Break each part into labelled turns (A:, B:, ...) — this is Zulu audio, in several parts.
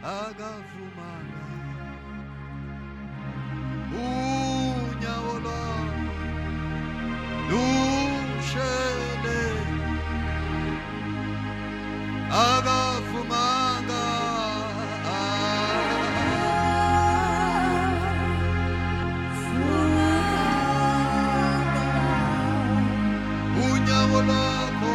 A: akavumanga unyawo lwami lushele akavumanga unyawo lwakho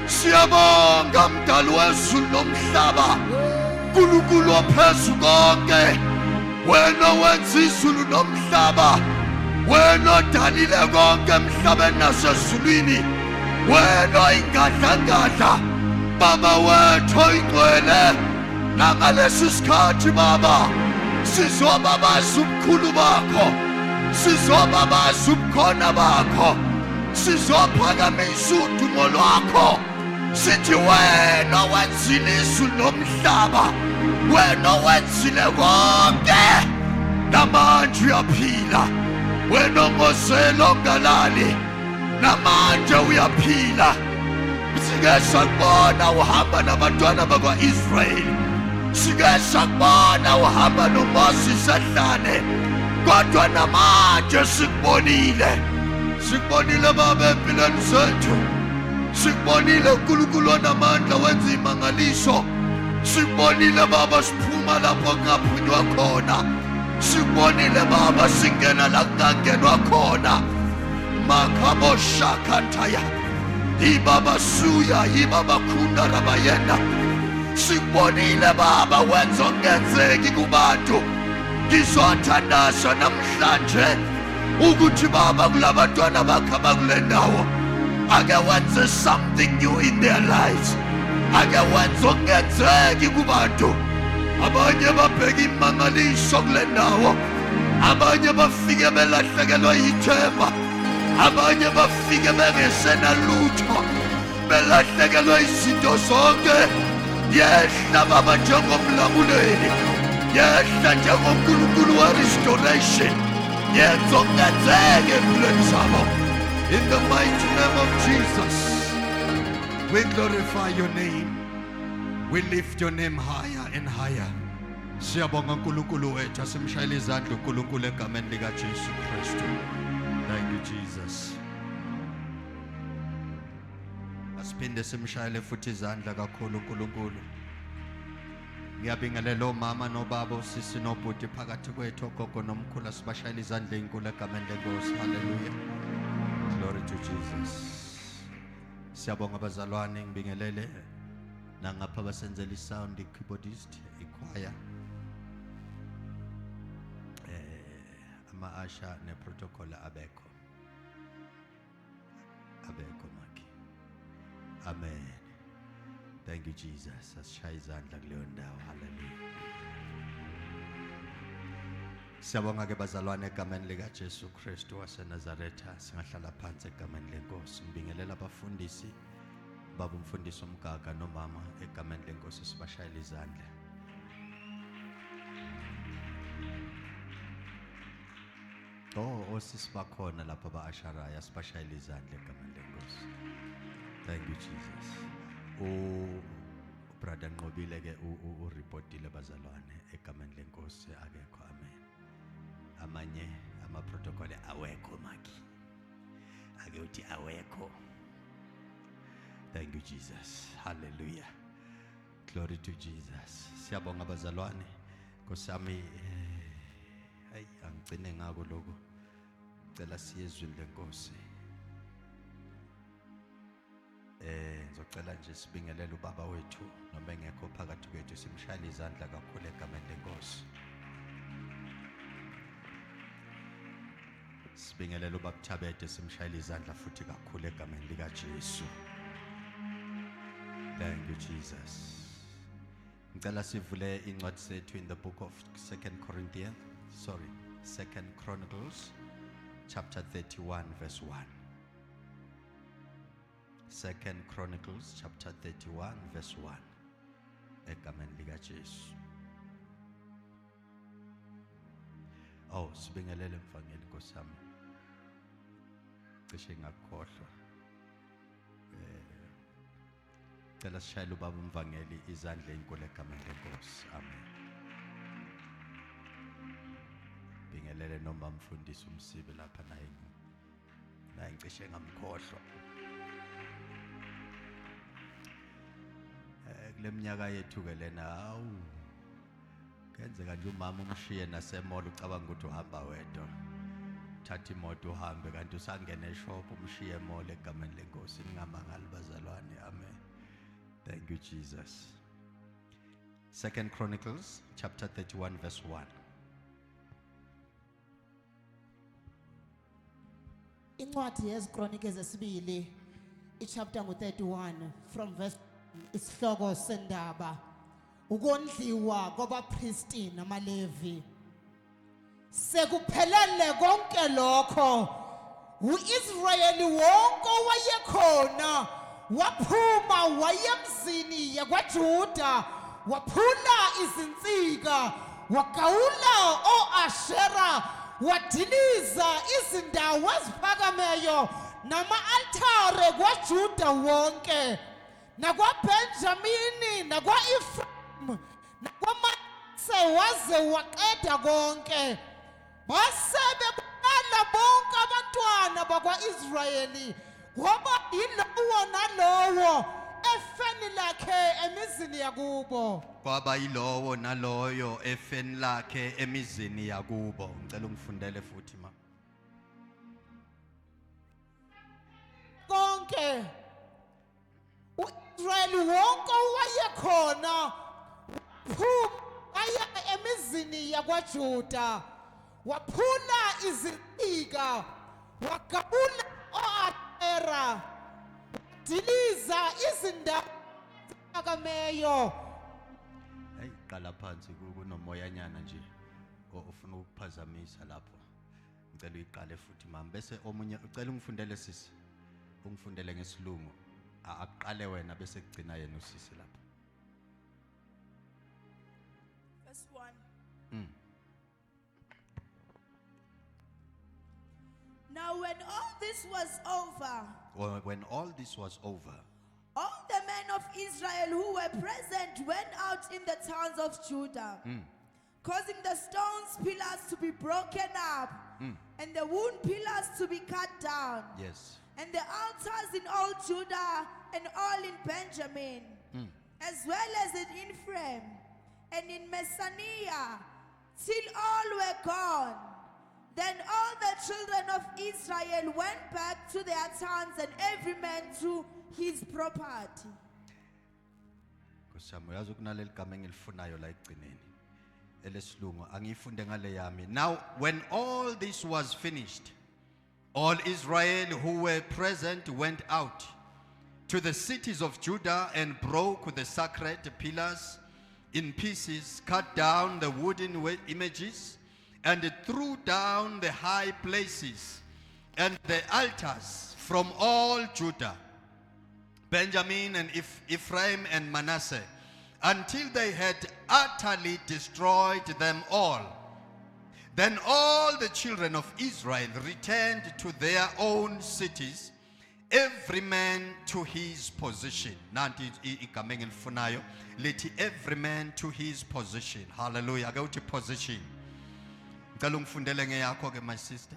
A: Siyabonga mdali wezulu nomhlaba Nkulunkulu ophezu konke wena wenza izulu nomhlaba wena odalile konke emhlabeni nasezulwini wena ingadlangadla Baba wethu oyingcwele nangalesi sikhathi Baba sizobabaza ubukhulu bakho sizobabaza ubukhona bakho sizophakamisa udumo lwakho sithi wena wenzile izulu nomhlaba, wena wenzile konke, namanje uyaphila. Wena ongozela ongalali, namanje uyaphila. Sike sakubona uhamba nabantwana bakwa-Israyeli, sike sakubona uhamba noMoses ehlane, kodwa namanje sikubonile. Sikubonile Baba empilweni zethu, sikubonile uNkulunkulu onamandla wenza imangaliso, sikubonile Baba siphuma lapho kungaphunywa khona, sikubonile Baba singena la kungangenwa khona. Makhabo shakataya ibaba suya ibaba khunda rabayena. Sikubonile Baba wenza ongenzeki kubantu. Ngizothandazwa namhlanje ukuthi Baba kulabantwana bakho abakule ndawo ake wenze something new in their lives. Ake wenze ongenzeki kubantu. Abanye babheka imangaliso kule ndawo, abanye bafike belahlekelwa yithemba, abanye bafike bengesenalutho, belahlekelwa izinto zonke. Yehla Baba njengomlamuleli, yehla njengoNkulunkulu wa-restoration, yenza okungenzeka empilweni zabo. In the mighty name of Jesus, we glorify your name. We lift your name higher and higher. Siyabonga uNkulunkulu wethu, asimshayela izandla uNkulunkulu egameni lika Jesu Kristu. Thank you Jesus. Asiphinde simshayele futhi izandla kakhulu uNkulunkulu. Ngiyabingelela omama nobaba, usisi nobhuti phakathi kwethu, ogogo nomkhulu, asibashayela izandla ezinkulu egameni leNkosi. Hallelujah. Glory to Jesus. Siyabonga abazalwane, ngibingelele nangapha basenzela isound, i-keyboardist, ichoir, ama-asha ne-protocol abekho maki. Amen. Thank you Jesus. Asishaya izandla kuleyo ndawo. Hallelujah. Siyabonga ke bazalwane egameni lika Jesu Kristu waseNazaretha, singahlala phansi egameni leNkosi. Ngibingelela abafundisi, baba umfundisi omgaga nomama egameni leNkosi, sibashayela izandla. Osisi bakhona lapha ba-Asharaya, sibashayela izandla egameni leNkosi. Thank you Jesus. Brother Nqobile ke ureportile bazalwane egameni leNkosi akekho. Amen. Amanye ama-protocol awekho maki, ake uthi awekho. Thank you Jesus. Hallelujah. Glory to Jesus. Siyabonga bazalwane. Nkosami angigcine ngako lokho. Ngicela siye ezwini leNkosi. Ngizocela nje sibingelele ubaba wethu noma engekho phakathi kwethu, simshayele izandla kakhulu egameni leNkosi. Sibingelele ubaba Thabete, simshayele izandla futhi kakhulu egameni lika Jesu. Thank you Jesus. Ngicela sivule incwadi sethu in the book of 2 Chronicles chapter 31 verse 1. 2 Chronicles chapter 31 verse 1. Egameni lika Jesu. Sibingelele mfangeli Nkosami. Cishe ngakhohlwa. Cela sishayele ubaba umvangeli izandla ezinkulu egameni leNkosi. Amen. Bingelele noma mfundisi umsibe lapha naye ngicishe ngamkhohlwa. Kule minyaka yethu ke lena kenzeka nje umama umshiye nasemall ucabanga ukuthi uhamba wedwa. Thatha imoto uhambe kanti usangena eshop umshiye mall egameni leNkosi. Ningamangali bazalwane. Amen. Thank you Jesus. 2 Chronicles chapter 31 verse 1.
B: Incwadi yeziKronike zesibili ichapter ngo-31 from verse isihloko sendaba ukondliwa kwabapristi namaLevi. Sekuphelele konke lokho, uIsrayeli wonke owayekhona waphuma wayemzini yakwaJuda waphula izinsika wagawula o-Ashera wadiliza izindawo eziphakameyo nama-altare kwaJuda wonke nakwaBenjamini nakwa-Efrayimi nakwaManase waze waqeda konke base bebulala bonke abantwana bakwa-Israyeli ngoba yilowo nalowo efeni lakhe emizini yakubo.
A: Kwaba yilowo naloyo efeni lakhe emizini yakubo. Ngicela ungifundele futhi ma.
B: Konke uIsrayeli wonke owayekhona waphuma aya emizini yakwaJuda waphula izinsika wagabula o-Ashera wadiliza izindawo eziphakemeyo.
A: Hey, qala phansi kunomoyanyana nje ofuna ukuphazamisa lapho. Ngicela uyiqale futhi mama bese omunye ucela ungifundele sisi. Ungifundele ngesilungu. Aqale wena bese kugcina yena usisi lapho.
C: Verse 1. Now when all this was over,
A: When all this was over,
C: all the men of Israel who were present went out in the towns of Judah, causing the stones pillars to be broken up, and the wood pillars to be cut down,
A: yes.
C: and the altars in all Judah and all in Benjamin, as well as in Ephraim and in Messania, till all were gone. Then all the children of Israel went back to their towns, and every man to his property.
A: Kusamo yazi kunaleli gama engilifunayo la egcineni. Elesilungu angifunde ngale yami. Now when all this was finished, all Israel who were present went out to the cities of Judah and broke the sacred pillars in pieces, cut down the wooden images, and threw down the high places and the altars from all Judah, Benjamin and Ephraim and Manasseh, until they had utterly destroyed them all. Then all the children of Israel returned to their own cities, every man to his position. Nanti igama engilifunayo lithi every man to his position. Hallelujah. Go to position. Ngicela ungifundele ngeyakho ke my sister.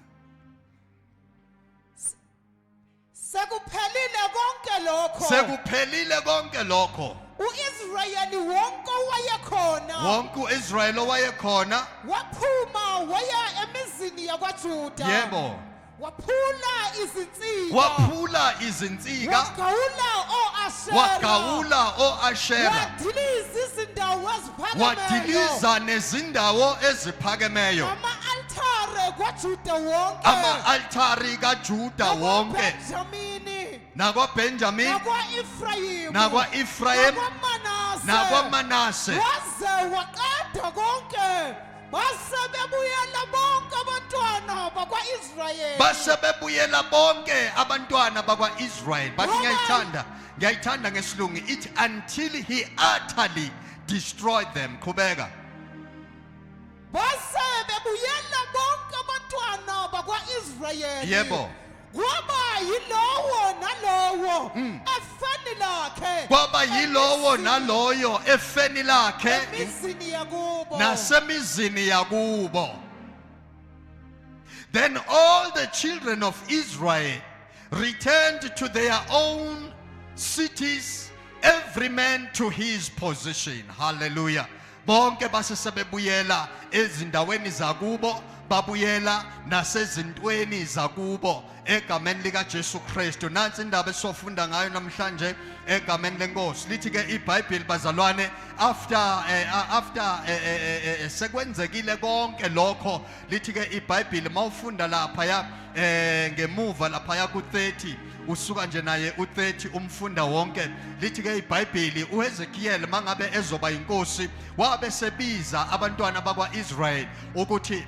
B: Sekuphelile konke lokho.
A: Sekuphelile konke lokho.
B: uIsrayeli wonke owayekhona
A: Wonke uIsrael owayekhona
B: waphuma waya emizini yakwaJuda.
A: yebo
B: Waphula izinsika.
A: waphula izinsika
B: Wagawula o-Ashera.
A: wagawula o-Ashera
B: Wadiliza izindawo eziphakemeyo.
A: wadiliza nezindawo eziphakemeyo
B: Ama-altare kwaJuda wonke.
A: ama-altari kaJuda wonke
B: NakwaBenjamini.
A: nakwaBenjamin
B: nakwa-Efrayimi.
A: nakwa-Ephraim
B: nakwaManase.
A: nakwaManase
B: waze waqeda konke base bebuyela bonke abantwana bakwa-Israyeli.
A: base bebuyela bonke abantwana bakwa-Israyeli bathi ngiyayithanda ngesilungu ithi until he utterly destroyed them. Qhubeka.
B: base bebuyela bonke abantwana bakwa-Israyeli.
A: Yebo.
B: kwaba yilowo nalowo efeni lakhe
A: Kwaba yilowo naloyo efeni lakhe
B: emizini yakubo.
A: nasemizini yakubo. Then all the children of Israel returned to their own cities, every man to his position. Hallelujah. Bonke base sebebuyela ezindaweni zakubo, babuyela nasezintweni zakubo egameni lika Jesu Kristu. Nansi indaba esofunda ngayo namhlanje egameni lenkosi. Lithi ke iBhayibheli bazalwane after sekwenzekile konke lokho, lithi ke iBhayibheli mawufunda lapha ya ngemuva lapha ya ku30 usuka nje naye u30 umfunda wonke. Lithi ke iBhayibheli uHezekiyeli mangabe ezoba inkosi wabe sebiza abantwana bakwaIsrael ukuthi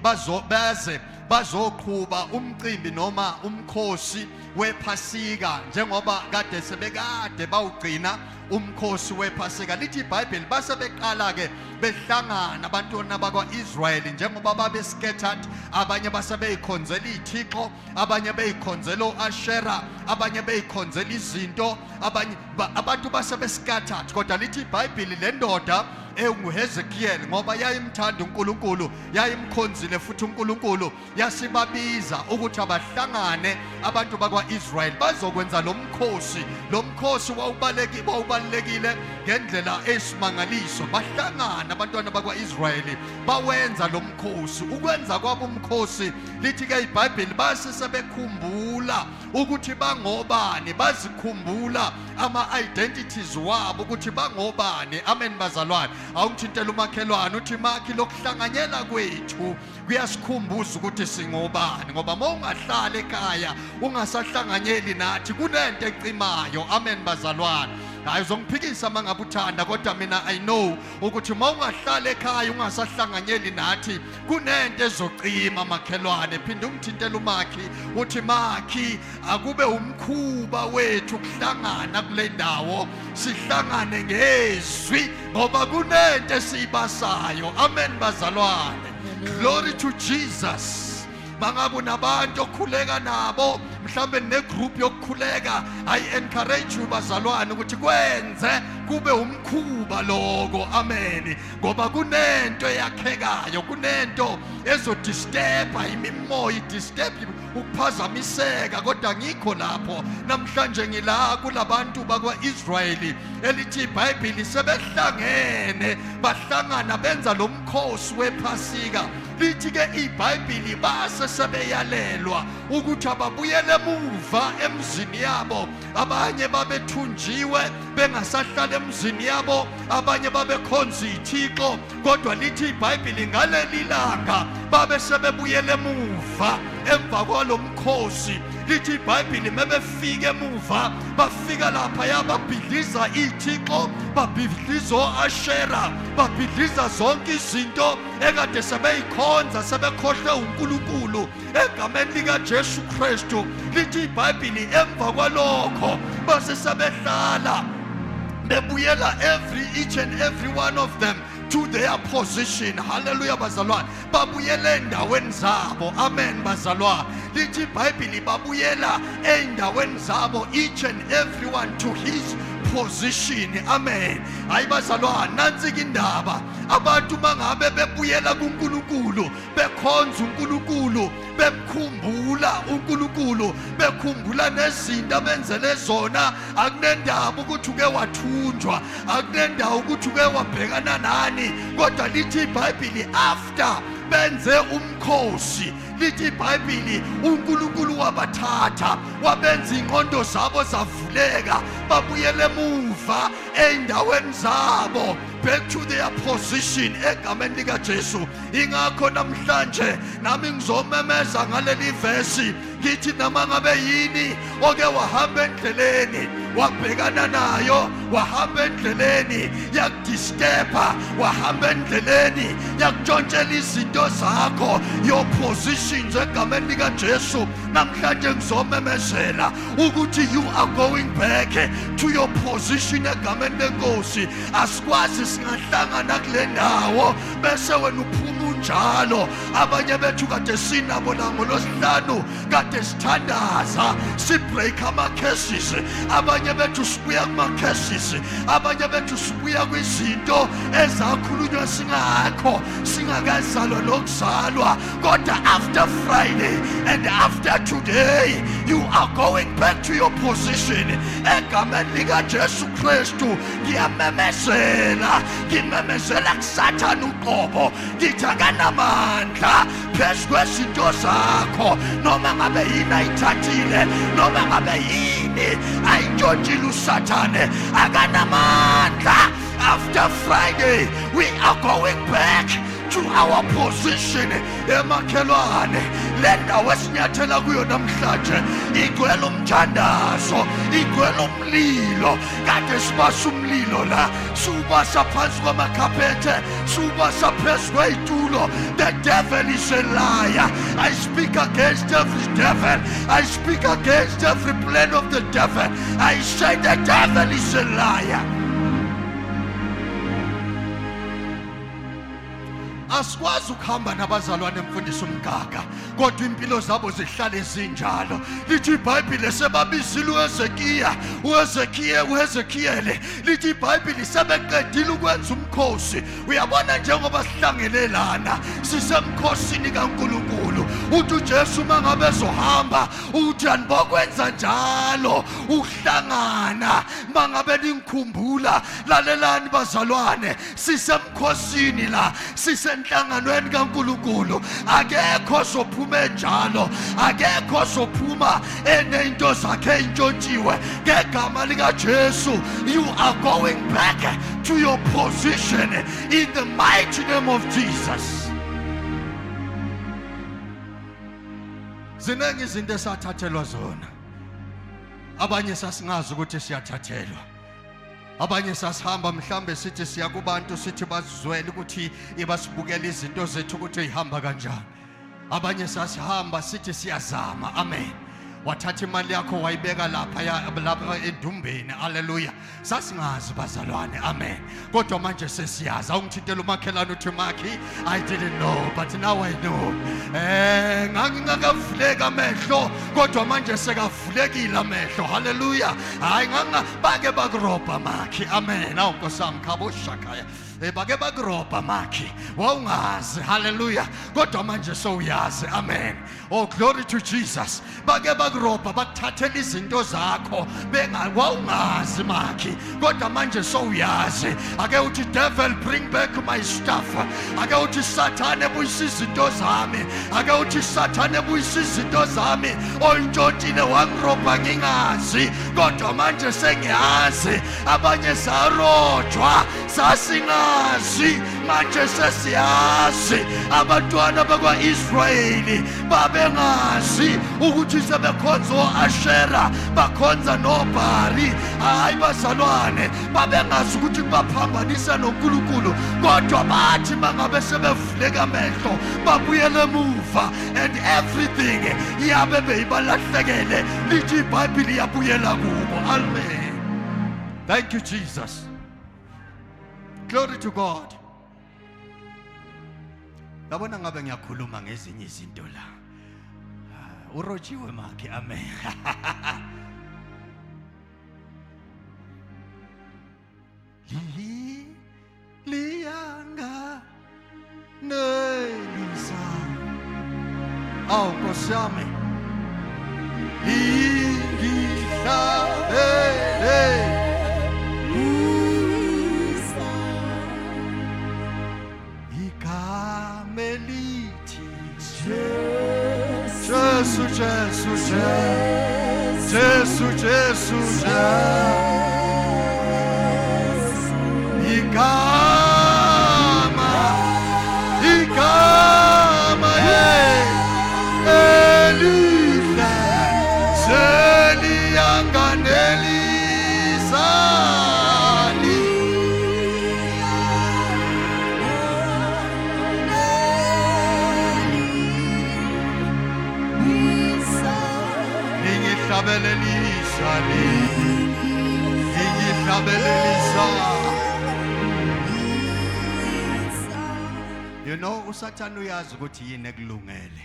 A: baze bazoqhuba umcimbi noma umkhosi wephasika njengoba kade sebekade bawugcina umkhosi wephasika. Lithi iBhayibheli base beqala ke behlangana abantwana bakwa-Israyeli njengoba babe scattered, abanye base beyikhonzela iy'thixo, abanye beyikhonzela o-Ashera, abanye beyikhonzela izinto, abanye abantu base be-scattered. Kodwa lithi iBhayibheli le ndoda enguHezekiyeli ngoba yayimthanda uNkulunkulu, yayimkhonzile futhi uNkulunkulu, yasibabiza ukuthi abahlangane abantu bakwa-Israyeli bazokwenza lo mkhosi. Lo mkhosi wawubalulekile ngendlela esimangaliso. Bahlangana abantwana bakwa-Israyeli bawenza lo mkhosi. Ukwenza kwabo umkhosi, lithi-ke iBhayibheli base sebekhumbula ukuthi bangobani, bazikhumbula ama-identities wabo ukuthi bangobani. Amen bazalwane. Awumthintela umakhelwane uthi makhi lokuhlanganyela kwethu kuyasikhumbuza ukuthi singobani, ngoba uma ungahlala ekhaya ungasahlanganyeli nathi kunento ecimayo. Amen bazalwane. Hayi uzongiphikisa mangabe uthanda, kodwa mina I know ukuthi uma ungahlala ekhaya ungasahlanganyeli nathi kunento ezocima makhelwane. Phinde umthintela umakhi uthi makhi akube umkhuba wethu kuhlangana kule ndawo, sihlangane ngezwi ngoba kunento esiyibasayo. Amen bazalwane. Glory to Jesus. Mangabe unabantu okhuleka nabo, mhlambe negroup yokukhuleka, I encourage you bazalwane ukuthi kwenze kube umkhuba lokho. Amen. Ngoba kunento eyakhekayo, kunento ezodisturba imimoya, idisturb ukuphazamiseka. Kodwa ngikho lapho namhlanje ngila kulabantu bakwa-Israyeli elithi iBhayibheli sebehlangene, bahlangana benza lo mkhosi wephasika. Lithi-ke iBhayibheli base sebeyalelwa ukuthi ababuyele emuva emzini yabo. Abanye babethunjiwe bengasahlala emzini yabo, abanye babekhonza iy'thixo, kodwa lithi iBhayibheli ngaleli langa babe sebebuyele emuva emva kwalo mkhosi. Lithi iBhayibheli mebefika emuva, bafika lapha babhidliza iy'thixo, babhidliza o-Ashera, babhidliza zonke izinto ekade sebeyikhonza, sebekhohlwe uNkulunkulu egameni likaJesu Kristu. Lithi iBhayibheli emva kwalokho base sebehlala bebuyela each and every one of them to their position. Hallelujah bazalwane. Babuyela endaweni zabo. Amen bazalwane. Lithi iBhayibheli babuyela endaweni zabo, each and everyone to his position. Amen. Hayi bazalwane, nansi indaba. Abantu mangabe bebuyela kuNkulunkulu, bekhonza uNkulunkulu, bemkhumbula uNkulunkulu, bekhumbula nezinto abenzele zona, akunendaba ukuthi uke wathunjwa, akunendaba ukuthi uke wabhekana nani. Kodwa lithi iBhayibheli after benze umkhosi, lithi iBhayibheli uNkulunkulu wabathatha, wabenza ingqondo zabo zavuleka, babuyele emuva endaweni zabo, back to their position egameni likaJesu. Ingakho namhlanje nami ngizomemeza ngaleli verse ngithi noma ngabe yini oke wahamba endleleni wabhekana nayo, wahamba endleleni yakudisturba, wahamba endleleni yakutshontshela izinto zakho, your positions egameni likaJesu, namhlanje ngizomemezela ukuthi you are going back to your position egameni lenkosi. Asikwazi singahlangana kule ndawo bese wena uphuma unjalo. Abanye bethu kade sinabo ngolosihlanu, kade sithandaza sibreak ama-cases, abanye bethu sibuya kuma-cases, abanye bethu sibuya kwizinto ezakhulunywa singakho, singakazalwa nokuzalwa. Kodwa after Friday and after today you are going back to your position egameni likaJesu Kristu. Ngiyamemezela kuSathane uqobo, ngithi akanamandla phezu kwezinto zakho, noma ngabe yini ayithathile, noma ngabe yini ayintshontshile uSathane, akanamandla. After Friday we are going back to our position emakhelwane. Le ndawo esinyathela kuyo namhlanje igcwele umthandazo, igcwele umlilo. Kade sibasa umlilo la, subasa phansi kwamakhaphethe, subasa phezu kwezitulo. The devil is a liar. I speak against every devil. I speak against every plan of the devil. I say the devil is a liar. Asikwazi ukuhamba nabazalwane mfundisi umgaga, kodwa impilo zabo zihlale zinjalo. Lithi iBhayibheli sebabizile uHezekiyeli, lithi iBhayibheli sebeqedile ukwenza umkhosi. Uyabona njengoba sihlangelelana sisemkhosini kaNkulunkulu. Uthi uJesu mangabe ezohamba uthi anibokwenza njalo uhlangana. Mangabe nikhumbula, lalelani bazalwane, sisemkhosini la, enhlanganweni kaNkulunkulu. Akekho sophuma njalo, akekho sophuma enento zakhe intshontshiwe ngegama lika Jesu. You are going back to your position in the mighty name of Jesus. Ziningi izinto esathathelwa zona, abanye sasingazi ukuthi siyathathelwa. Abanye sasihamba mhlambe sithi siya kubantu sithi bazizwele ukuthi ibasibukela izinto zethu ukuthi ihamba kanjani. Abanye sasihamba sithi siyazama. Amen. Wathatha imali yakho wayibeka lapha edumbeni. Hallelujah. Sasingazi bazalwane. Amen. Kodwa manje sesiyazi. Awungithintela umakhelane uthi Makhi, I didn't know but now I know. Ngangingakavuleka amehlo kodwa manje sekavulekile amehlo. Hallelujah. Hayi bake bakuroba Makhi. Amen. Awu nkosami khabo shakaya. Bake bakuroba Makhi. Wawungazi. Hallelujah. Kodwa manje sowuyazi. Amen. Oh, glory to Jesus. Bake bakuroba bakuthathela izinto zakho wawungazi Makhi, kodwa manje sowuyazi. Ake uthi devil bring back my stuff. Ake uthi Satan ebuyisa izinto zami. Ake uthi Satan ebuyisa izinto zami. Ontshontshile wangiroba ngingazi, kodwa manje sengiyazi. Abanye sarojwa sasingazi, manje sesiyazi. Abantwana bakwa-Israyeli babengazi ukuthi sebekhonza o-Ashera, bakhonza noBhali. Hayi bazalwane, babengazi ukuthi baphambanisa noNkulunkulu, kodwa bathi mangabe sebevuleka amehlo babuyele emuva and everything yabe beyibalahlekele. Lithi iBhayibheli yabuyela kubo. Amen. Thank you Jesus. Glory to God. Yabona ngabe ngiyakhuluma ngezinye izinto la. Urojiwe Makhi. Amen. Liyanga nelisa. Awu Nkosi yami. Lingihlabele. Jesus, Jesus, Jesus, Jesus, Igama, Elisa, Selianganelisa. You know, uSathane uyazi ukuthi yini ekulungele.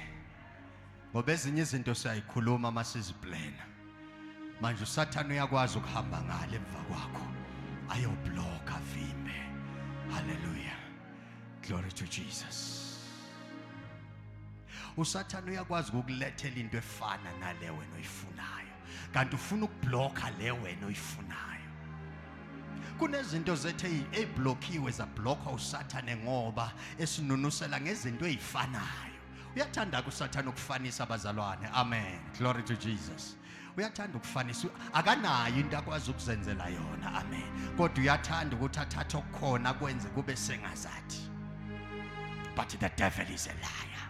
A: Ngoba ezinye izinto siyayikhuluma masiziplana. Manje uSathane uyakwazi ukuhamba ngale emva kwakho. Ayobloka vimbe. Hallelujah. Glory to Jesus. uSathane uyakwazi ukukulethela into efana nale wena oyifunayo, kanti ufuna ukubloka le wena oyifunayo. Kunezinto zethu eziblockiwe zablocka uSathane ngoba esinunusela ngezinto ezifanayo. Uyathanda uSathane ukufanisa abazalwane. Amen. Glory to Jesus. Uyathanda ukufanisa, akanayo into akwazi ukuzenzela yona. Amen. Kodwa uyathanda ukuthi athathe okukhona kwenze kube sengazathi. but the devil is a liar.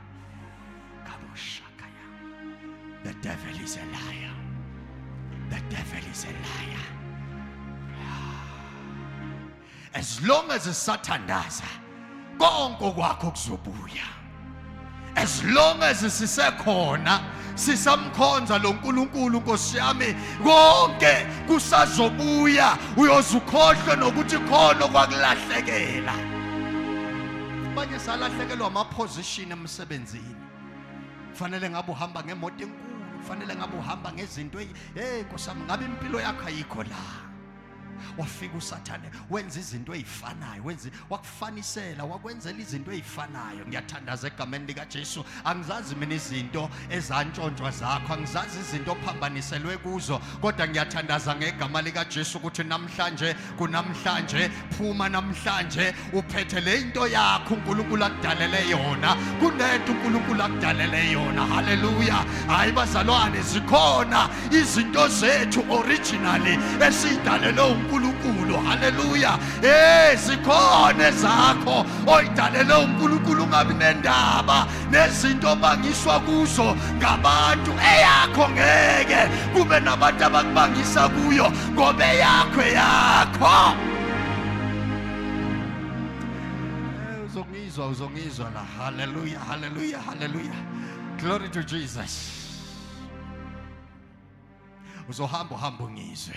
A: Kaboshakaya. The devil is a liar. The devil is a liar. As long as sathandaza konke kwakho kuzobuya. As long as sisekhona sisamkhonza lo nkulunkulu Nkosi yami konke kusazobuya uyozukhohlwe nokuthi khona kwakulahlekela. Abanye salahlekelwa ama-position emsebenzini. Kufanele ngabe uhamba ngemoto enkulu, kufanele ngabe uhamba ngezinto hey Nkosi yami ngabe impilo yakho ayikho la. Wafika uSathane wenza izinto ezifanayo, wakufanisela, wakwenzela izinto ezifanayo. Ngiyathandaza egameni lika Jesu, angizazi mina izinto ezantshontshwa zakho, angizazi izinto ophambaniselwe kuzo, kodwa ngiyathandaza ngegama lika Jesu ukuthi namhlanje kunamhlanje, phuma namhlanje uphethe le into yakho uNkulunkulu akudalele yona, kunento uNkulunkulu akudalele yona. Haleluya. Hayi bazalwane, zikhona izinto zethu originally esidalelwe uNkulunkulu. Haleluya. Zikhona zakho oyidalele uNkulunkulu, ungabi nendaba nezinto bangiswa kuzo ngabantu. Eyakho ngeke kube nabantu abakubangisa kuyo ngoba yakho. Uzongizwa la. Haleluya, haleluya, haleluya. Glory to Jesus. Uzohamba ngizwe.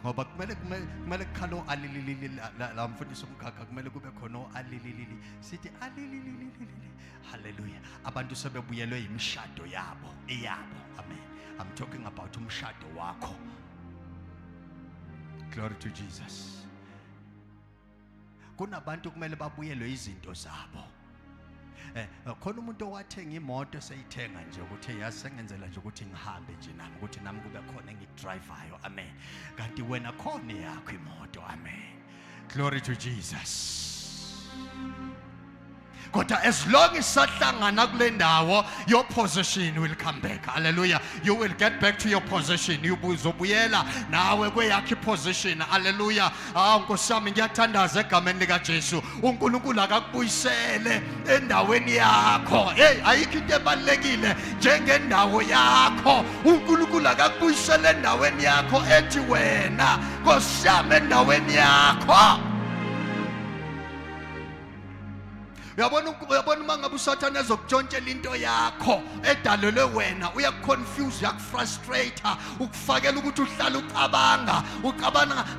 A: Ngoba kumele kukhalo alilili la mfundisi umkhakha, kumele kube khona alilili, sithi alilili. Haleluya. Abantu sebebuyelwe imishado eyabo. Amen. I'm talking about umshado wakho. Glory to Jesus. Kunabantu kumele babuyelwe izinto zabo. Khona umuntu owathenga imoto seyithenga nje ukuthi yasengenzela nje ukuthi ngihambe nje nami, ukuthi nami kube khona engidrivayo. Amen. Kanti wena khona yakho imoto. Amen. Glory to Jesus. Kodwa as long as sahlangana kule ndawo, your position will come back. Hallelujah. You will get back to your position. Uzobuyela nawe kweyakho position. Hallelujah. Nkosi yami ngiyathandaza egameni lika Jesu, uNkulunkulu akakubuyisele endaweni yakho. Ayikho into ebalekile njengendawo yakho. uNkulunkulu akakubuyisele endaweni yakho ethi wena Nkosi yami endaweni yakho. Uyabona mangabe uSathane ezokutshontshela into yakho edalelwe wena, uyakuconfuse, uyakufrustrate, ukufakela ukuthi uhlale ucabanga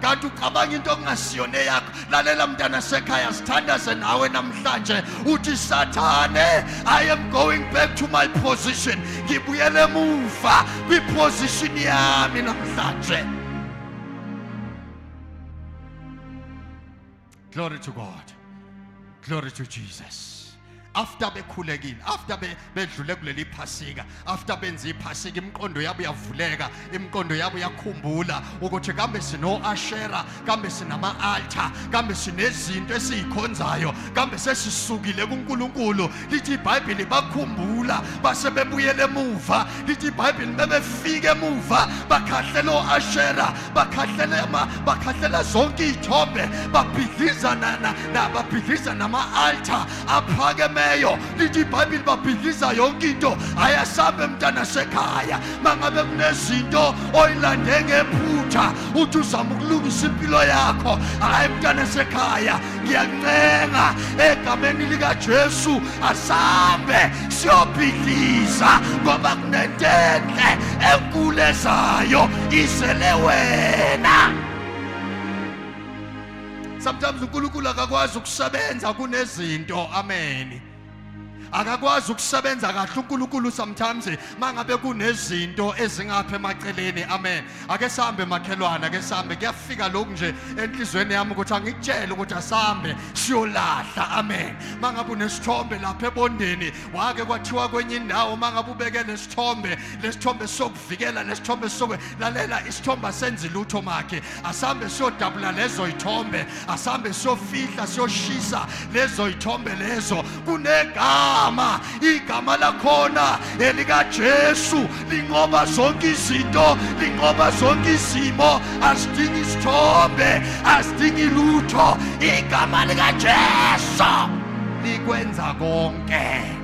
A: kanti ucabanga into okungasiyona yakho. Lalela mntana sekhaya, sithandaze nawe namhlanje uthi Sathane, I am going back to my position. Ngibuyele emuva kwiposition yami namhlanje. Glory to God. Glory to Jesus. After bekhulekile, after bedlule kuleli phasika, after benza iphasika, imqondo yabo yavuleka, imqondo yabo yakhumbula ukuthi kambe sino Ashera, kambe sinama altar, kambe sinezinto esizikhonzayo, kambe sesisukile kuNkulunkulu. Lithi iBhayibheli bakhumbula base bebuyele emuva. Lithi iBhayibheli bebefika emuva bakhahlela oAshera, bakhahlela zonke izithombe, babhidliza nama altar aphakeme. Lithi iBhayibheli babhidliza yonke into. Ayasabe mntana sekhaya, mangabe kunezinto oyilande ngephutha uthi uzama ukulungisa impilo yakho, hayi mntana sekhaya, ngiyancenga egameni lika Jesu asambe siyobhidliza ngoba kunentenhle enkulu ezayo izele wena. Sometimes uNkulunkulu akakwazi ukusebenza kunezinto. Amen. Akakwazi ukusebenza kahle uNkulunkulu sometimes mangabe kunezinto ezingapha emaceleni. Amen. Ake sambe makhelwana, ake sambe. Kuyafika lokhu nje enhlizweni yami ukuthi angikutshela ukuthi asambe siyolahla. Amen. Mangabe unesithombe lapha ebondeni, wake kwathiwa kwenye indawo mangabe ubeke lesithombe sokuvikela, lesithombe sokulalela, isithombe senze lutho makhe. Asambe siyodabula lezo izithombe, asambe siyofihla, siyoshisa lezo izithombe lezo. Kunegama, igama lakhona elika Jesu linqoba zonke izinto, linqoba zonke izimo. Asidingi isithombe, asidingi lutho, igama lika Jesu. likwenza konke.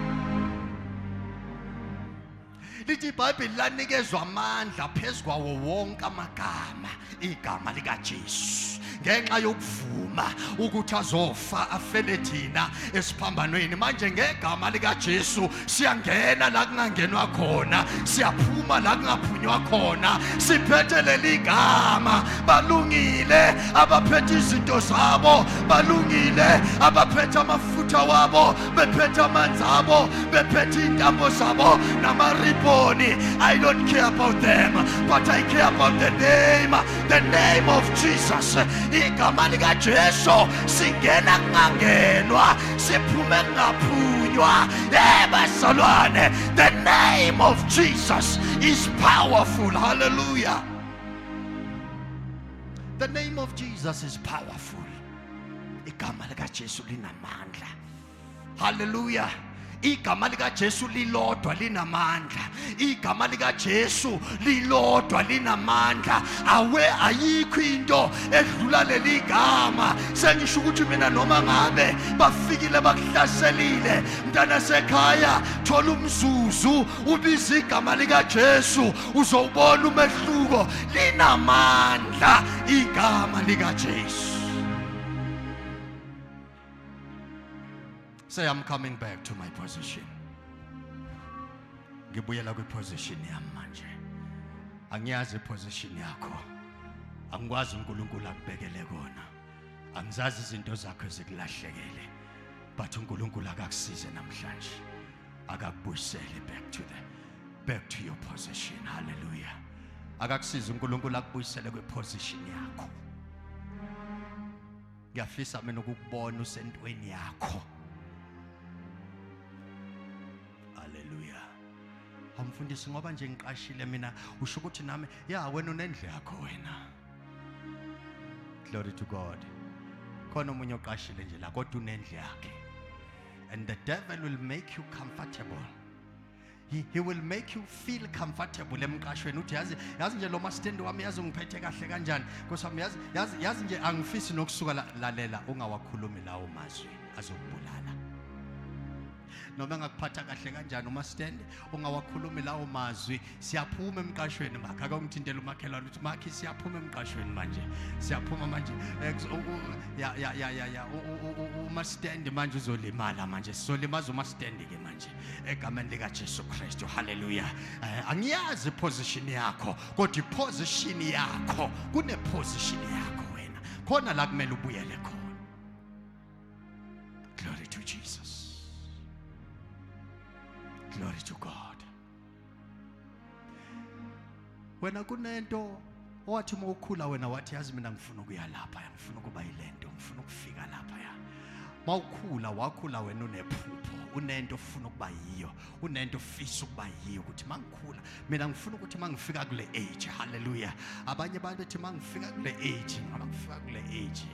A: Lithi iBhayibheli lanikezwa amandla phezu kwawo wonke amagama, igama likaJesu, ngenxa yokuvuma ukuthi azofa afele thina esiphambanweni. Manje ngegama likaJesu siyangena la kungangenwa khona, siyaphuma la kungaphunywa khona, siphethe leli gama. Balungile abaphethe izinto zabo, balungile abaphethe amafutha wabo, bephethe amanzi abo, bephethe intambo zabo namaribhoni. I don't care about them, but I care about the name of Jesus. Igama likaJesu singena kungangenwa, siphume kungaphunywa. Bazalwane, the name of Jesus is powerful. Hallelujah. The name of Jesus is powerful. Igama likaJesu linamandla. Hallelujah. Igama likaJesu lilodwa linamandla. Igama likaJesu lilodwa linamandla. Ayikho into edlula leli gama. Sengisho ukuthi mina noma ngabe bafikile bakuhlaselile, mntana sekhaya, thola umzuzu ubiza igama likaJesu, uzobona umehluko. Linamandla igama likaJesu. Say, I'm coming back to my position. Ngibuyela kwiposition yami manje. Angiyazi iposition yakho. Angikwazi uNkulunkulu akubekele kona. Angizazi izinto zakho zikulahlekele. But uNkulunkulu akakusize namhlanje. Akakubuyisele back to your position. Hallelujah. Akakusize uNkulunkulu akubuyisele kwiposition yakho. Ngiyafisa mina ukukubona usentweni yakho. Amfundisi ngoba nje ngiqashile mina usho ukuthi nami wena unendle yakho wena. Glory to God. Khona umunye oqashile nje la kodwa unendle yakhe. And the devil will make you comfortable. He will make you feel comfortable emqashweni. Uthi yazi nje lo mastand wami yazi ngiphethe kahle kanjani. Nkosami yazi nje angifisi nokusuka lalela ungawakhulumi lawo mazwi azokubulala. Noma ngakuphatha kahle kanjani umastand ungawakhulumi lawo mazwi, siyaphuma emqashweni makhe. Akangithintela umakhelwane uthi makhe siyaphuma emqashweni manje, siyaphuma manje. Umastand manje uzolimala manje, sizolimaza umastand ke manje egameni likaJesu Kristu. Hallelujah. Angiyazi position yakho, kodwa iposition yakho kune position yakho wena khona la kumele ubuyele khona. Glory to Jesus. Glory to God. Wena kunento owathi mawukhula wena wathi yazi mina ngifuna ukuya lapha, ngifuna ukuba yilento, ngifuna ukufika lapha ya. Mawukhula wakhula wena unephupho, unento ofuna ukuba yiyo, unento ofisa ukuba yiyo ukuthi mangikhula mina ngifuna ukuthi mangifika kule age. Hallelujah. Abanye abantu bethi mangifika kule age, ngaba ngifika kule age.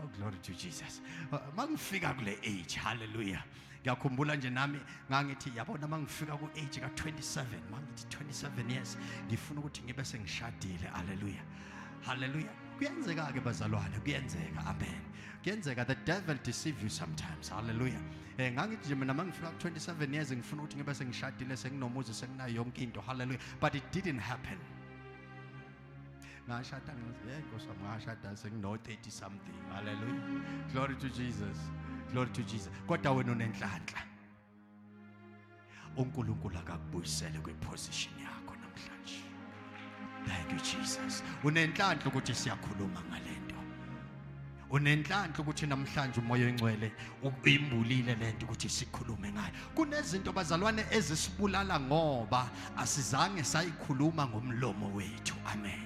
A: Oh, glory to Jesus. Mangifika kule age. Hallelujah. Ngiyakhumbula nje nami ngangithi yabona mangifika ku age ka 27, mangithi 27 years ngifuna ukuthi ngibe sengishadile. Hallelujah. Hallelujah. Kuyenzeka ke bazalwane, kuyenzeka. Amen. Kuyenzeka the devil deceive you sometimes. Hallelujah. Ngangithi nje mina mangifika ku 27 years ngifuna ukuthi ngibe sengishadile, senginomuzi, senginayo yonke into. Hallelujah. But it didn't happen. Ngashada ngiyekho ngashada sengino 30 something. Hallelujah. Glory to Jesus. Glory to Jesus. Kodwa wena unenhlanhla. uNkulunkulu akakubuyisele kwiposition yakho namhlanje. Thank you Jesus. Unenhlanhla ukuthi siyakhuluma ngalento. Unenhlanhla ukuthi namhlanje umoya oyingcwele uyimbulile lento ukuthi sikhulume ngayo. Kunezinto bazalwane ezisibulala ngoba asizange sayikhuluma ngomlomo wethu. Amen.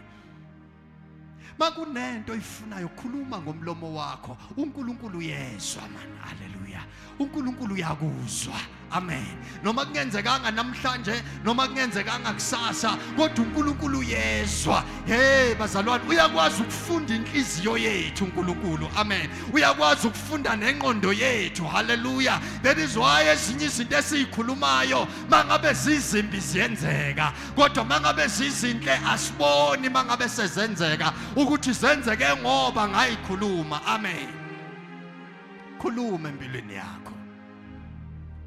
A: Makunento ifunayo khuluma ngomlomo wakho, uNkulunkulu uyezwa man. Hallelujah. uNkulunkulu uyakuzwa. amen. Noma kungenzekanga namhlanje noma kungenzekanga kusasa kodwa uNkulunkulu uyezwa. Hey bazalwane, uyakwazi ukufunda inhliziyo yethu uNkulunkulu, amen. Uyakwazi ukufunda nengqondo yethu, haleluya. That is why ezinye izinto esizikhulumayo mangabe zizimbi ziyenzeka, kodwa mangabe zizinhle asiboni mangabe sezenzeka ukuthi zenzeke ngoba ngayikhuluma, amen. Khuluma empilweni yakho.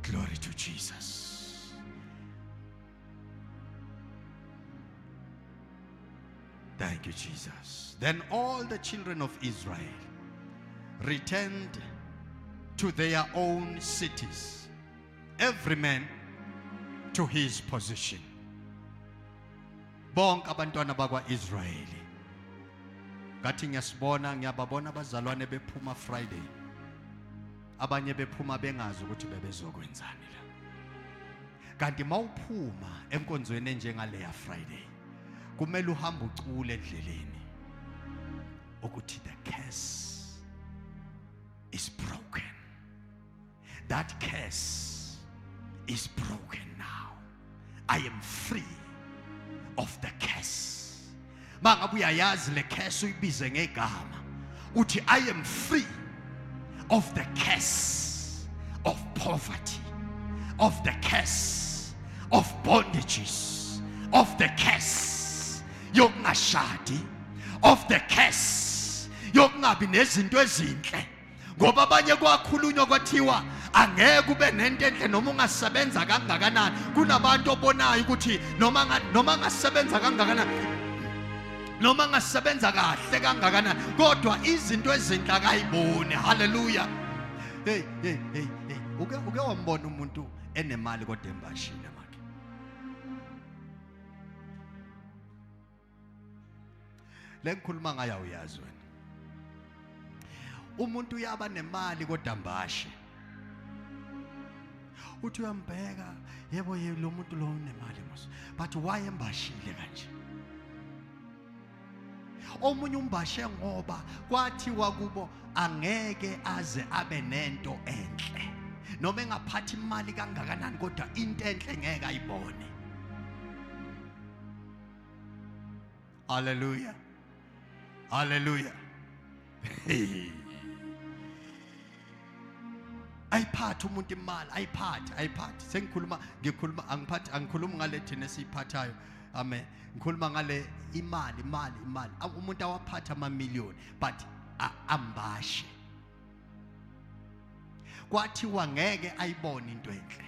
A: Glory to Jesus. Thank you, Jesus. Then all the children of Israel returned to their own cities, every man to his position. Bonke abantwana bakwa-Israyeli. Ngathi ngiyababona abazalwane bephuma Friday. Abanye bephuma bengazi ukuthi bebezokwenzani la. Kanti mawuphuma enkonzweni enjengale ya Friday, kumele uhambe ucule endleleni ukuthi the curse is broken. That curse is broken now. I am free of the curse. Mangabe uyayazi le curse uyibize ngegama uthi I am free of the curse of poverty, of the curse of bondages, of the curse yokungashadi, of the curse yokungabi nezinto ezinhle. Ngoba abanye kwakhulunywa kwathiwa angeke ube nento enhle noma ungasebenza kangakanani. Kunabantu obonayo ukuthi noma ngasebenza kangakanani, noma ngasebenza kahle kangakanani, kodwa izinto ezinhle akayiboni. Haleluya. Hey uke wambona umuntu enemali kodwa embashile manje. Lengikhuluma ngayo uyazi wena. Umuntu uyaba nemali kodwa ambashe. Uthi uyambheka, yebo lo muntu lo unemali mos, but why embashile kanje? Omunye umbashe ngoba kwathiwa kubo angeke aze abe nento enhle. Noma engaphathi imali kangakanani kodwa into enhle ngeke ayibone. Hallelujah. Hallelujah. Ayiphathe umuntu imali, ayiphathe. Sengikhuluma angikhulumi ngale thina esiphathayo. Amen. Ngikhuluma ngale imali. Umuntu awaphatha amamiliyoni but ambashe. Kwathiwa ngeke ayibone into enhle.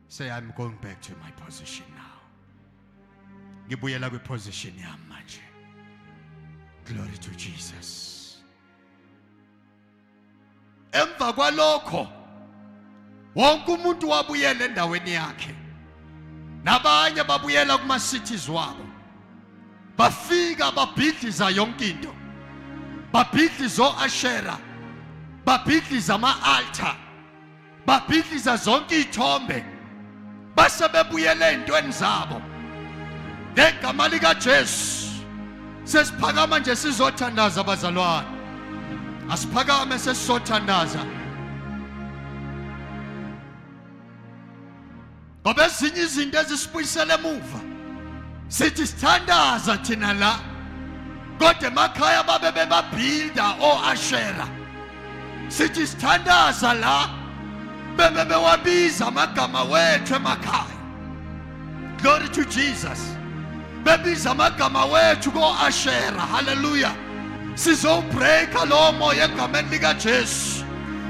A: Say I'm going back to my position now. Ngibuyela kwiposition yami manje. Glory to Jesus. Emva kwalokho wonke umuntu wabuyela endaweni yakhe. Nabanye babuyela kuma cities wabo. Bafika babhidliza yonke into. Babhidliza oAshera. Babhidliza ama-altar. Babhidliza zonke izithombe. Base bebuyela ezintweni zabo. Ngegama likaJesu sesiphakama nje sizothandaza abazalwane. Asiphakame sesizothandaza. Ngoba ezinye izinto ezisibuyisela emuva sithi sithandaza thina la, kodwa emakhaya babe bebabhilda oAshera. Sithi sithandaza la bebe bewabiza amagama wethu emakhaya. Glory to Jesus. Bebiza amagama wethu koAshera. Hallelujah. Sizobreaka lo moya egameni likaJesu,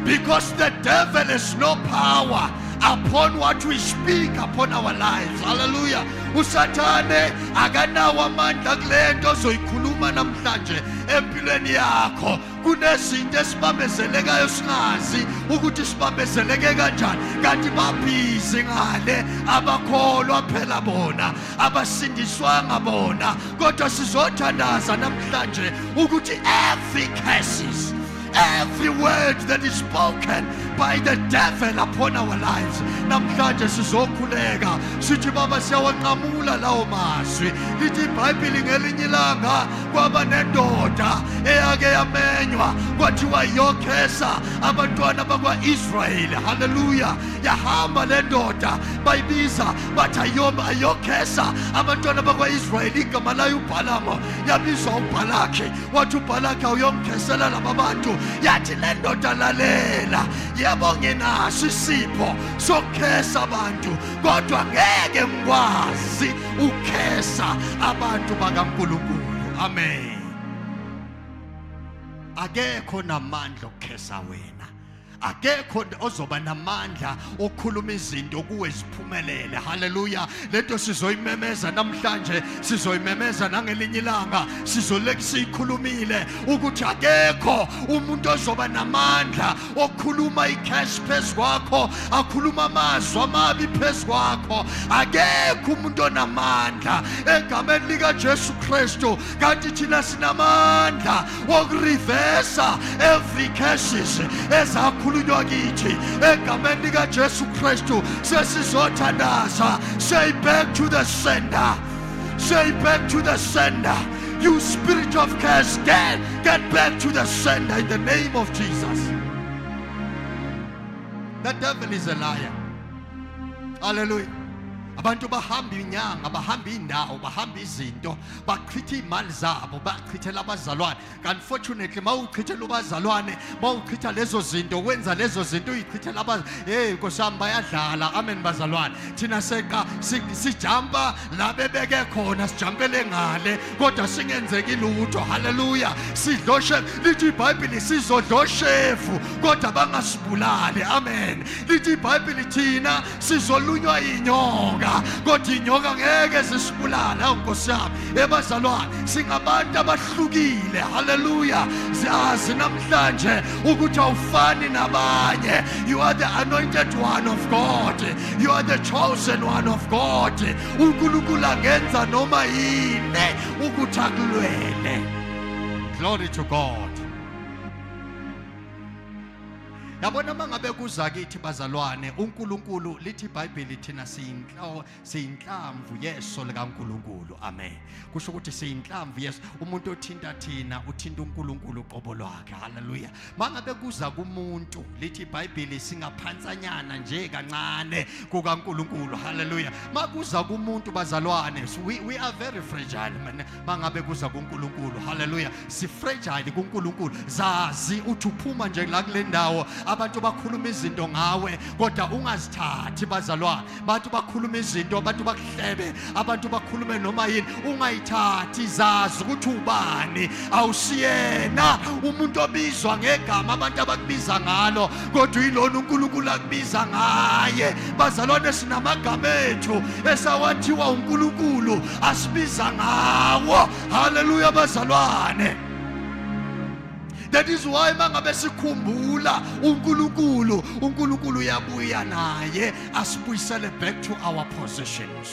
A: because the devil has no power upon what we speak upon our lives. Hallelujah. Usathane akanawo amandla kulento ozoyikhuluma namhlanje empilweni yakho. Kunezinto esibambezelekayo singazi ukuthi sibambezeleke kanjani, kanti babhizi ngale abakholwa phela bona, abasindiswanga bona. Kodwa sizothandaza namhlanje ukuthi every curses every word that is spoken by the devil upon our lives. Namhlanje sizokhuleka sithi baba siyawanqamula lawo mazwi. Lithi iBhayibheli ngelinye ilanga kwaba nendoda eyake yamenywa kwathiwa yokhesa abantwana bakwa-Israyeli. Hallelujah. Yahamba le ndoda bayibiza bathi ayokhesa abantwana bakwa-Israyeli. Igama layo uBhalamu, yabizwa uBhalaki. Wathi uBhalaki awuyongikhesela laba bantu. Yathi le ndoda lalela, yebo nginaso isipho sokukhesa abantu kodwa ngeke ngikwazi ukukhesa abantu bakaNkulunkulu. Amen. Akekho namandla okukhesa wena. Akekho ozoba namandla okhuluma izinto kuwe ziphumelele. Hallelujah. Lento sizoyimemeza namhlanje, sizoyimemeza nangelinye ilanga, sizoleke siyikhulumile ukuthi akekho umuntu ozoba namandla okhuluma icash phezu kwakho, akhuluma amazwi amabi phezu kwakho. Akekho umuntu onamandla egameni lika Jesu Kristu. Kanti thina sinamandla wokureversa every cases ezakhulunywa kithi egameni lika Jesu Kristu. Sesizothandaza. Say back to the sender. Say back to the sender. You spirit of curse, get back to the sender in the name of Jesus. The devil is a liar. Hallelujah. Abantu bahamba inyanga, bahamba indawo, bahamba izinto, bachitha imali zabo, bachithela abazalwane. Unfortunately, mawuchithela abazalwane, mawuchitha lezo zinto, wenza lezo zinto uyichithela abazalwane. Nkosami bayadlala. Amen bazalwane. Thina sijampa la bebeke khona, sijampele ngale kodwa singenzeki lutho. Hallelujah. Sidloshe lithi iBhayibheli sizodloshefu kodwa bangasibulali. Amen. Lithi iBhayibheli thina sizolunywa inyoka kodwa inyoka ngeke zisibulale. Nkosi yami ebazalwane, singabantu abahlukile. Hallelujah. Siyazi namhlanje ukuthi awufani nabanye. You are the anointed one of God. You are the chosen one of God. uNkulunkulu angenza noma yini ukuthi akulwele. Glory to God. Yabona mangabe kuza kithi bazalwane, uNkulunkulu lithi iBhayibheli thina siyinhlamvu yeso likaNkulunkulu. Amen. Kusho ukuthi siyinhlamvu yeso. Umuntu othinta thina uthinta uNkulunkulu qobo lwakhe. Hallelujah. Mangabe kuza kumuntu lithi iBhayibheli singaphansanyana nje kancane kukaNkulunkulu. Hallelujah. Makuza kumuntu bazalwane, we are very fragile man. Mangabe kuza kuNkulunkulu. Hallelujah. Si fragile kuNkulunkulu. Zazi uthi uphuma nje la kule ndawo abantu bakhuluma izinto ngawe kodwa ungazithathi bazalwane. Abantu bakhuluma izinto, abantu bakuhlebe, abantu bakhulume noma yini, ungayithathi. Zazi ukuthi ubani, awusiyena umuntu obizwa ngegama abantu abakubiza ngalo kodwa yilona uNkulunkulu akubiza ngaye. Bazalwane, sinamagama ethu esawathiwa uNkulunkulu asibiza ngawo. Hallelujah bazalwane. That is why mangabe sikhumbula uNkulunkulu, uNkulunkulu uyabuya naye asibuyisele back to our positions.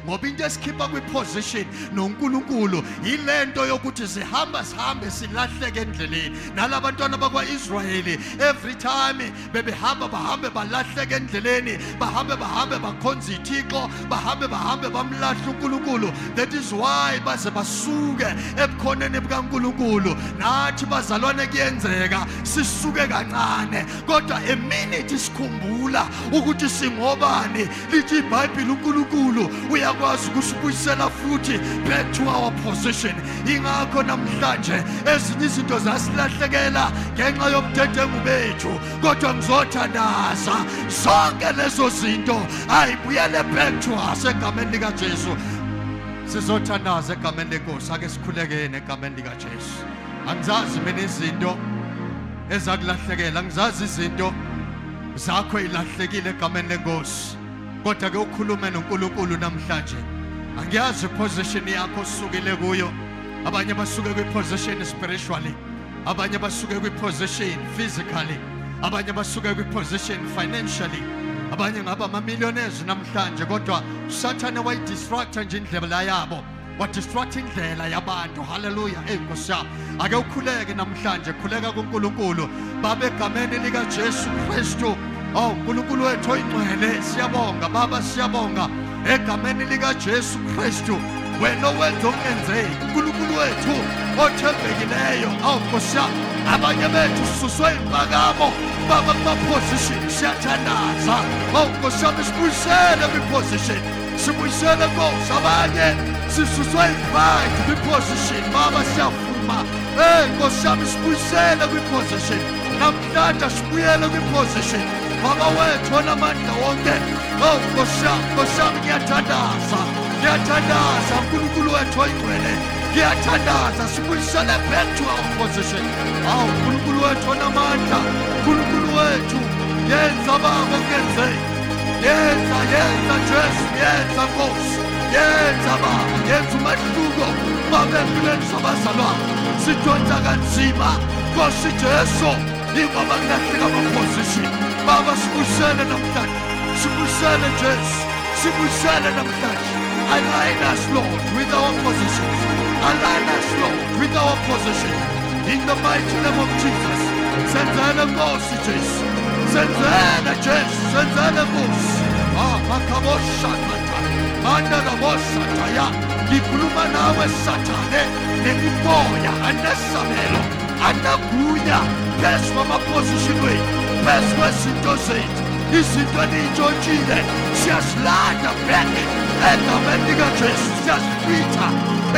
A: Ngoba into esikhipha kwi-position noNkulunkulu yilento yokuthi sihambe silahleke endleleni. Nalabantwana bakwa-Israyeli every time bebehamba bahambe balahleke endleleni, bahambe bakhonza ithixo, bahambe bamlahla uNkulunkulu. That is why baze basuke ebukhoneni bukaNkulunkulu. Nathi bazalwane kuyenzeka sisuke kancane kodwa a minute sikhumbula ukuthi singobani. Lithi iBhayibheli uNkulunkulu uyakwazi ukusibuyisela futhi back to our position. Ingakho namhlanje ezinye izinto zasilahlekela ngenxa yobudedengu bethu kodwa ngizothandaza zonke lezo zinto ayibuyele back to us egameni lika Jesu. Sizothandaza egameni lenkosi. Ake sikhulekene egameni lika Jesu. Angizazi mina izinto ezakulahlekela, angizazi izinto zakho ilahlekile egameni lenkosi kodwa ke ukhulume noNkulunkulu namhlanje. Angiyazi position yakho usukile kuyo. Abanye basuke kwi-position spiritually, abanye basuke kwi-position physically, abanye basuke kwi-position financially, abanye ngaba ama-millionaires namhlanje kodwa usathane wayidistructa nje indlela yabo. wadistruct indlela yabantu. Hallelujah. Nkosi yami, ake ukhuleke namhlanje, khuleka kuNkulunkulu Baba egameni lika Jesu Kristu. Oh Nkulunkulu wethu oyingcwele, siyabonga Baba, siyabonga egameni lika Jesu Kristu. Wena owenza okungenzeki, Nkulunkulu wethu othembekileyo. Oh Nkosi yami, abanye bethu sisuswe impakamo Baba kuma-position, siyathandaza. Oh Nkosi yami, sibuyisele kwi-position, sibuyisele Nkosi. Abanye sisuswe i-pride kwi-position Baba, siyavuma. Nkosi yami, sibuyisele kwi-position namhlanje, sibuyele kwi-position Baba wethu onamandla wonke. Oh Nkosi yami, ngiyathandaza, ngiyathandaza Nkulunkulu wethu oyingcwele, ngiyathandaza. Sibuyisele back to our position. Awu Nkulunkulu wethu onamandla, Nkulunkulu wethu, yenza Baba okungenzeki, yenza Jesu, yenza Nkosi, yenza Baba, yenza umahluko Baba empilweni zabazalwane. Sidonsa kanzima Nkosi Jesu, ingoba kulahleka ama-position Baba, sibuyisele namhlanje, sibuyisele Jesu, sibuyisele namhlanje. Align us Lord with our positions, align us Lord with our position in the mighty name of Jesus. Senzele Nkosi Jesu, senzele Jesu, senzele Nkosi. Makaboshakata, mandaraboshakaya, ngikhuluma nawe Sathane, nemimoya anesabelo, anagunya phezu kwama-position wethu, phezu kwezinto zethu, izinto eniy'ntshontshile siyazilanda back egameni likaJesu, siyazifitha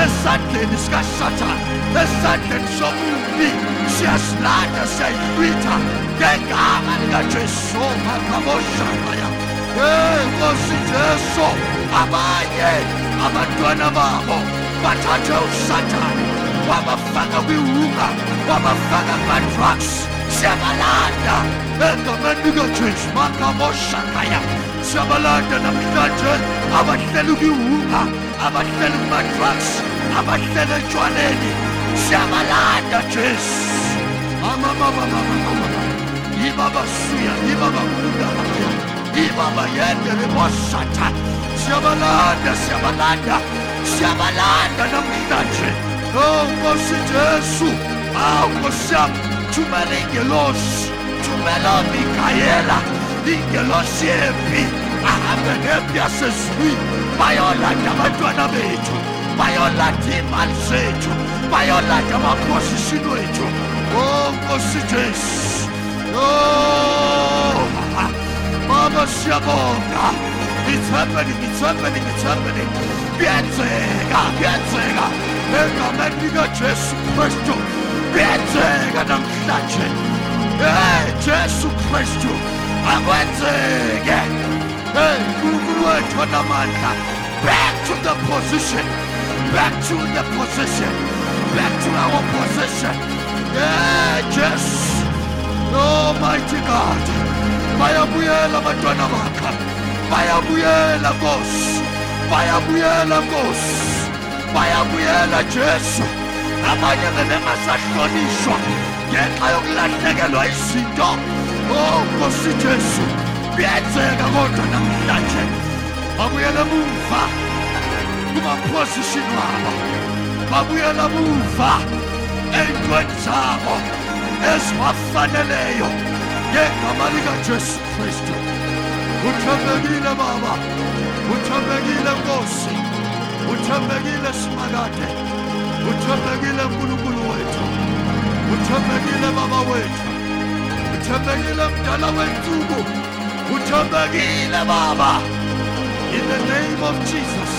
A: esandleni sikaSathane, esandleni somubi, siyazilanda, siyayifitha ngegama likaJesu. Makaboshakaya, Nkosi Jesu, abanye abantwana babo bathathe uSathane wabafaka kwiwunga, wabafaka kuma-drugs, siyabalanda egameni likaJesu. Makaboshakaya, siyabalanda namhlanje abahleli kwiwunga, abahleli kuma-drugs, abahleli etshwaleni, siyabalanda Jesu. Ibaba suya, ibaba kulungabaya, ibaba yendele boshata, siyabalanda, siyabalanda, siyabalanda namhlanje. Oh Nkosi Jesu, Nkosi yami, thumela ingelosi, thumela uMikayela, ingelosi yempi, ahambe ngempi yasezulwini, bayolanda abantwana bethu, bayolanda imali zethu, bayolanda ama-position wethu. Oh Nkosi Jesu, oh Baba, siyabonga. It's happening, it's happening, it's happening. Kuyenzeka, kuyenzeka egameni likaJesu Kristu, kuyenzeka namhlanje. Jesu Kristu, akwenzeke. Nkulunkulu wethu onamandla, back to the position, back to the position, back to our position. Jesu, Almighty God, bayabuyela abantwana bakha, bayabuyela Nkosi, bayabuyela Nkosi, bayabuyela Jesu. Abanye bebengasahlonishwa ngenxa yokulahlekelwa izinto. Oh Nkosi Jesu, kuyenzeka kodwa namhlanje babuyela emuva kuma-position wabo, babuyela emuva ey'ntweni zabo ezibafaneleyo ngegama likaJesu Kristu. Uthembekile Baba, uthembekile Nkosi, uthembekile Simakade, uthembekile Nkulunkulu wethu, uthembekile Baba wethu, uthembekile Mdala wensuku, uthembekile Baba. In the name of Jesus.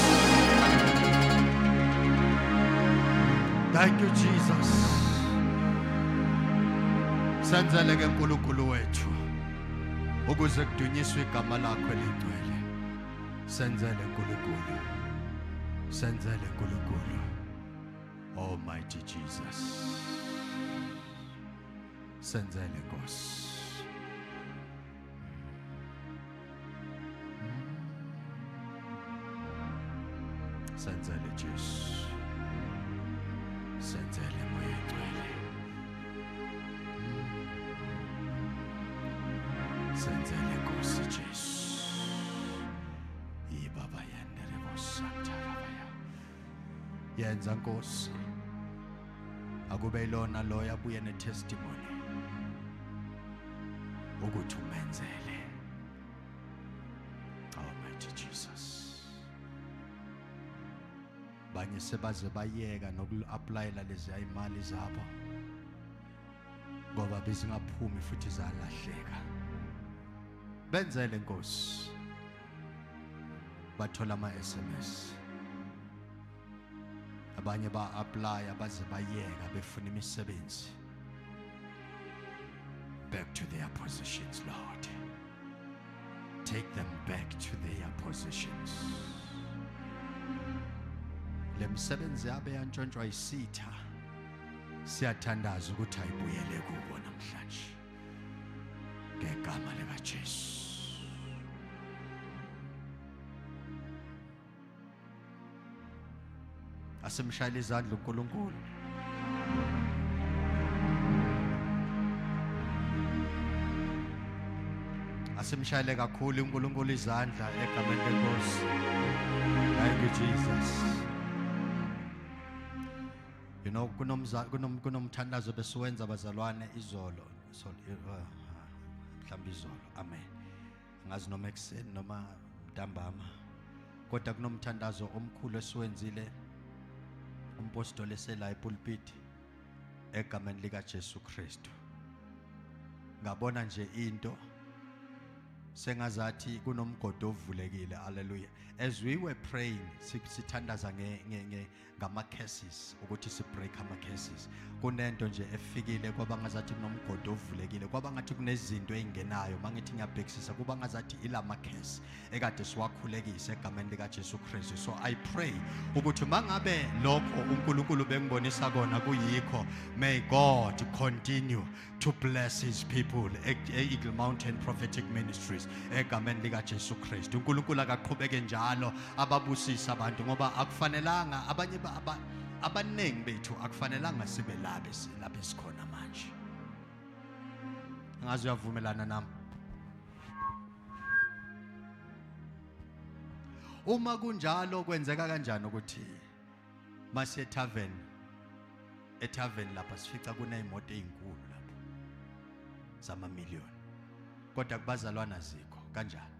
A: Thank you Jesus. Senzele ke Nkulunkulu wethu ukuze kudunyiswe igama lakho elingcwele. Senzele Nkulunkulu, senzele Nkulunkulu. Almighty Jesus, senzele Nkosi. Senzele Jesu, senzele Moya Ngcwele. Senzele Nkosi Jesu, ibaba yendele bosantara baya. yenza Nkosi akube ilona lo yabuye netestimony ukuthi umenzele. Almighty Jesus. Banye sebaze bayeka noku-applyela lezi imali zabo ngoba bezingaphumi futhi zalahleka. Benzele Nkosi. Bathola ama-SMS. Abanye ba-apply baze bayeka befuna imisebenzi. Back to their positions, Lord. Take them back to their positions. Le misebenzi yabe yantshontshwa isitha siyathandaza ukuthi ayibuyele kubo namhlanje ngegama likaJesu. Asimshayile izandla uNkulunkulu. Asimshayile kakhulu uNkulunkulu izandla egameni leNkosi. Thank you Jesus. You know kunomthandazo besuwenza abazalwane izolo. Mhlawumbe izolo. Amen. Ngazi noma ekseni noma ntambama. Kodwa kunomthandazo omkhulu esiwenzile umpostoli esela epulpit egameni likaJesu Kristu. Ngabona nje into sengazathi kunomgodo ovulekile. Hallelujah. As we were praying sithandaza ngama cases ukuthi si break ama cases, kunento nje efikile kwaba ngazathi kunomgodo ovulekile, kwaba ngathi kunezinto ezingenayo mangithi ngiyabhekisisa kuba ngazathi ilama case ekade siwakhulekise egameni likaJesu Kristu. So I pray ukuthi mangabe lokho uNkulunkulu bengibonisa kona kuyikho, may God continue to bless his people Eagle Mountain Prophetic Ministries egameni likaJesu Kristu. uNkulunkulu akaqhubeke njalo ababusisa abantu ngoba akufanelanga abanye abanengi bethu akufanelanga sibe lapha sikhona manje. Ngazi uyavumelana nami. Uma kunjalo kwenzeka kanjani ukuthi mase etavern lapha sifica kunezimoto ezinkulu lapha zama million kodwa kubazalwana zikho kanjani?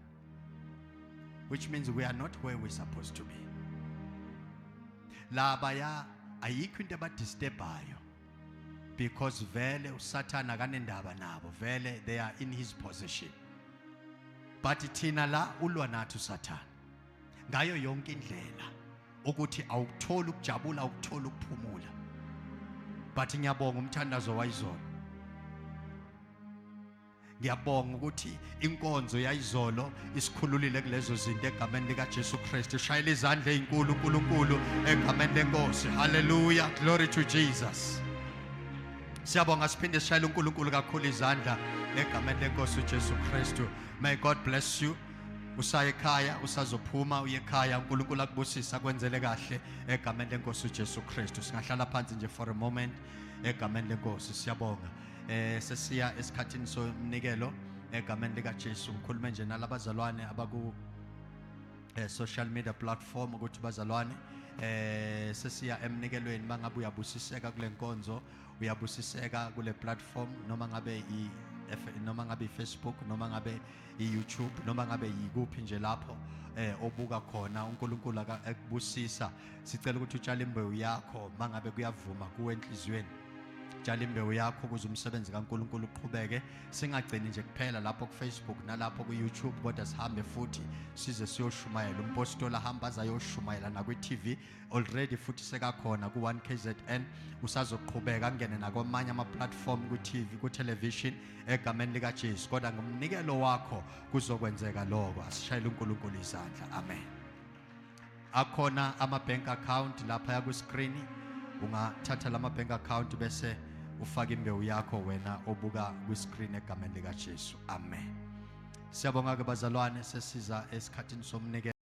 A: Which means we are not where we're supposed to be. Labaya ayikho into abadisturbayo because vele uSathana kanendaba nabo, vele they are in his position. But thina la ulwa nathi uSathana ngayo yonke indlela ukuthi awukuthola ukujabula, awukuthola ukuphumula. But ngiyabonga umthandazo wayizolo. Ngiyabonga ukuthi inkonzo yayizolo isikhululile kulezo zinto egameni likaJesu Kristu. Shayela izandla ezinkulu uNkulunkulu egameni leNkosi. Hallelujah, glory to Jesus. Siyabonga siphinde sishayela uNkulunkulu kakhulu izandla egameni leNkosi uJesu Kristu. May God bless you. Usaya ekhaya, usazophuma uye ekhaya, uNkulunkulu akubusisa kwenzele kahle egameni leNkosi uJesu Kristu. Singahlala phansi nje for a moment egameni leNkosi. Siyabonga. Sesiya esikhathini somnikelo egameni likaJesu. Ngikhulume nje nalabazalwane abaku social media platform ukuthi bazalwane sesiya emnikelweni mangabe uyabusiseka kule nkonzo, uyabusiseka kule platform noma ngabe Facebook noma ngabe YouTube noma ngabe yikuphi nje lapho obuka khona uNkulunkulu akubusisa. Sicela ukuthi utshala imbewu yakho mangabe kuyavuma kuwe enhlizweni. Tshala imbewu yakho ukuze umsebenzi kaNkulunkulu uqhubeke, singagcini nje kuphela lapho kuFacebook nalapho kuYouTube kodwa sihambe futhi size siyoshumayela. Umpostoli ahamba azayoshumayela na kwi-TV already futhi sekakhona ku1KZN. Usazoqhubeka angene nakwamanye ama-platform ku-TV ku-television egameni likaJesu. Kodwa ngomnikelo wakho kuzokwenzeka lokho. Asishayele uNkulunkulu izandla. Amen. Akhona ama-bank account lapha ku-screen. Ungathatha lama bank account bese ufaka imbewu yakho wena obuka kwi-screen egameni likaJesu. Amen. Siyabonga ke bazalwane, sesiza esikhathini somnikelo.